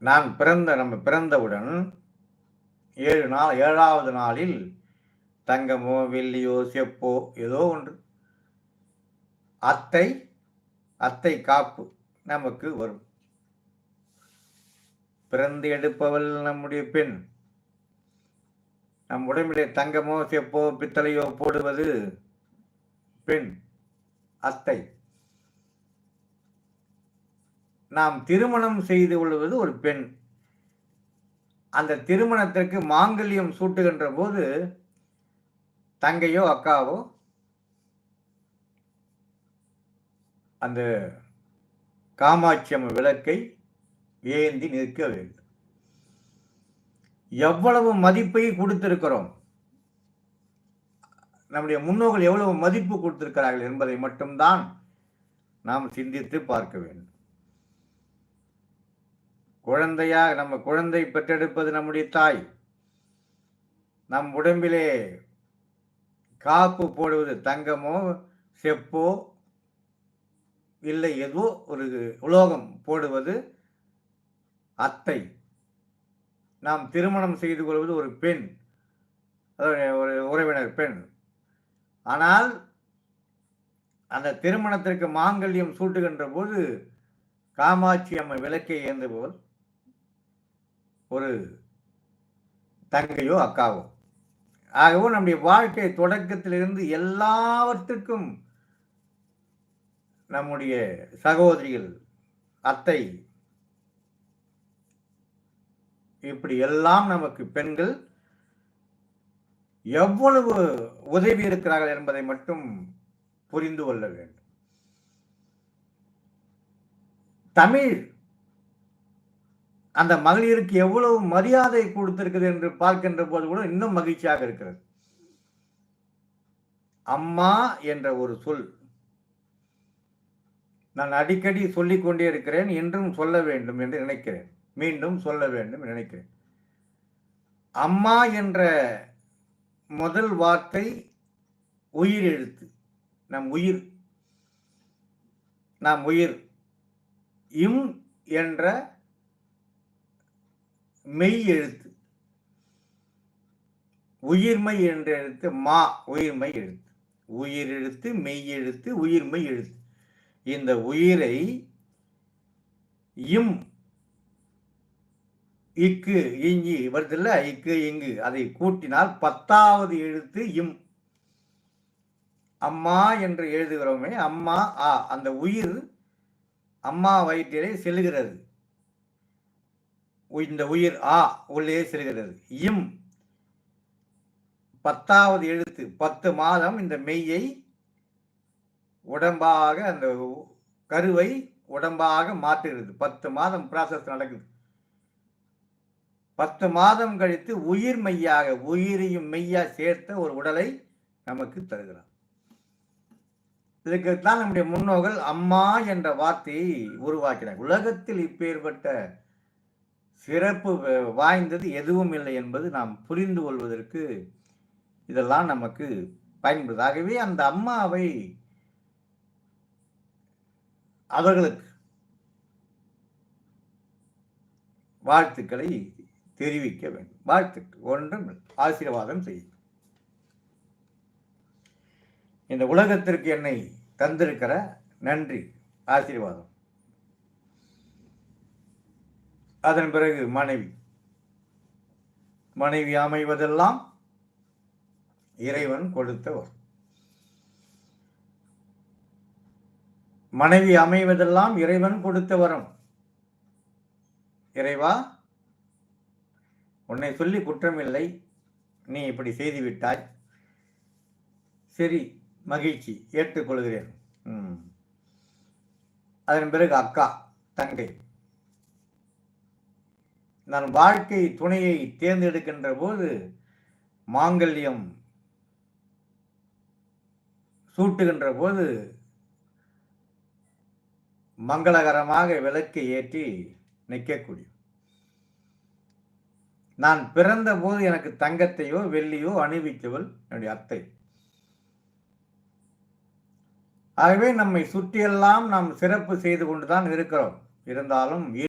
நம்ம பிறந்தவுடன் 7வது நாளில் தங்கமோ, வெள்ளியோ, செப்போ ஏதோ ஒன்று அத்தை காப்பு நமக்கு வரும். பிறந்து எடுப்பவள் நம்முடைய பெண். நம் உடம்பிலே தங்கமோ, செப்போ, பித்தளையோ போடுவது பெண், அத்தை. நாம் திருமணம் செய்து கொள்வது ஒரு பெண். அந்த திருமணத்திற்கு மாங்கல்யம் சூட்டுகின்ற போது தங்கையோ அக்காவோ அந்த காமாட்சி அம்மன் விளக்கை ஏந்தி நிற்க வேண்டும். எவ்வளவு மதிப்பை கொடுத்திருக்கிறோம், நம்முடைய முன்னோர்கள் எவ்வளவு மதிப்பு கொடுத்திருக்கிறார்கள் என்பதை மட்டும்தான் நாம் சிந்தித்து பார்க்க வேண்டும். நம்ம குழந்தை பெற்றெடுப்பது நம்முடைய தாய். நம் உடம்பிலே காப்பு போடுவது தங்கமோ, செப்போ, இல்லை ஏதோ ஒரு உலோகம் போடுவது அத்தை. நாம் திருமணம் செய்து கொள்வது ஒரு பெண், ஒரு உறவினர் பெண். ஆனால் அந்த திருமணத்திற்கு மாங்கல்யம் சூட்டுகின்ற போது காமாட்சி அம்மன் விளக்கை ஏந்துபவள் ஒரு தங்கையோ அக்காவோ. ஆகவே நம்முடைய வாழ்க்கை தொடக்கத்திலிருந்து எல்லாவற்றுக்கும் நம்முடைய சகோதரிகள், அத்தை, இப்படி எல்லாம் நமக்கு பெண்கள் எவ்வளவு உதவி இருக்கிறார்கள் என்பதை மட்டும் புரிந்து கொள்ள வேண்டும். தமிழ் அந்த மகளிருக்கு எவ்வளவு மரியாதை கொடுத்திருக்கிறது என்று பார்க்கின்ற போது கூட இன்னும் மகிழ்ச்சியாக இருக்கிறது. அம்மா என்ற ஒரு சொல் நான் அடிக்கடி சொல்லிக் கொண்டே இருக்கிறேன், என்றும் சொல்ல வேண்டும் என்று நினைக்கிறேன், மீண்டும் சொல்ல வேண்டும் நினைக்கிறேன். அம்மா என்ற முதல் வார்த்தை உயிர் எழுத்து. நாம் உயிர். இம் என்ற மெய் எழுத்து, உயிர்மை என்ற எழுத்து மா, உயிர்மை எழுத்து. உயிர் எழுத்து, மெய் எழுத்து, உயிர்மை எழுத்து. இந்த உயிரை இம், இக்கு, இங்கி வருதில்ல, இக்கு இங்கு, அதை கூட்டினால் 10வது எழுத்து இம். அம்மா என்று எழுதுகிறோமே, அம்மா ஆ, அந்த உயிர் அம்மா வயிற்றிலே செல்கிறது. இந்த உயிர் ஆ உள்ளே செல்கிறது. இம் 10வது எழுத்து. 10 மாதம் இந்த மெய்யை உடம்பாக, அந்த கருவை உடம்பாக மாற்றுகிறது. 10 மாதம் ப்ராசஸ் நடக்குது. 10 மாதம் கழித்து உயிர் மெய்யாக, உயிரையும் மெய்யா சேர்த்த ஒரு உடலை நமக்கு தருகிறார். இதுக்குத்தான் நம்முடைய முன்னோர்கள் அம்மா என்ற வார்த்தையை உருவாக்கினார். உலகத்தில் இப்பேற்பட்ட சிறப்பு வாய்ந்தது எதுவும் இல்லை என்பது நாம் புரிந்து கொள்வதற்கு இதெல்லாம் நமக்கு பயன்படுது. ஆகவே அந்த அம்மாவை அவர்களுக்கு வாழ்த்துக்களை தெரிவிக்க வேண்டும். வாழ்த்துக்கள் ஒன்றும் ஆசீர்வாதம் செய்யும். இந்த உலகத்திற்கு என்னை தந்திருக்கிற நன்றி, ஆசீர்வாதம். அதன் பிறகு மனைவி அமைவதெல்லாம் இறைவன் கொடுத்தவர். மனைவி அமைவதெல்லாம் இறைவன் கொடுத்த வரம். இறைவா, உன்னை சொல்லி குற்றமில்லை, நீ இப்படி செய்து விட்டாய், சரி, மகிழ்ச்சி, ஏற்றுக்கொள்கிறேன். அதன் பிறகு அக்கா, தங்கை. நான் வாழ்க்கை துணையை தேர்ந்தெடுக்கின்ற போது மாங்கல்யம் சூட்டுகின்ற போது மங்களகரமாக விளக்கை ஏற்றி நிற்கக்கூடிய. நான் பிறந்த போது எனக்கு தங்கத்தையோ வெள்ளியோ அணிவித்தவள் என்னுடைய அத்தை. ஆகவே நம்மை சுற்றியெல்லாம் நாம் சிறப்பு செய்து கொண்டுதான் இருக்கிறோம். இருந்தாலும்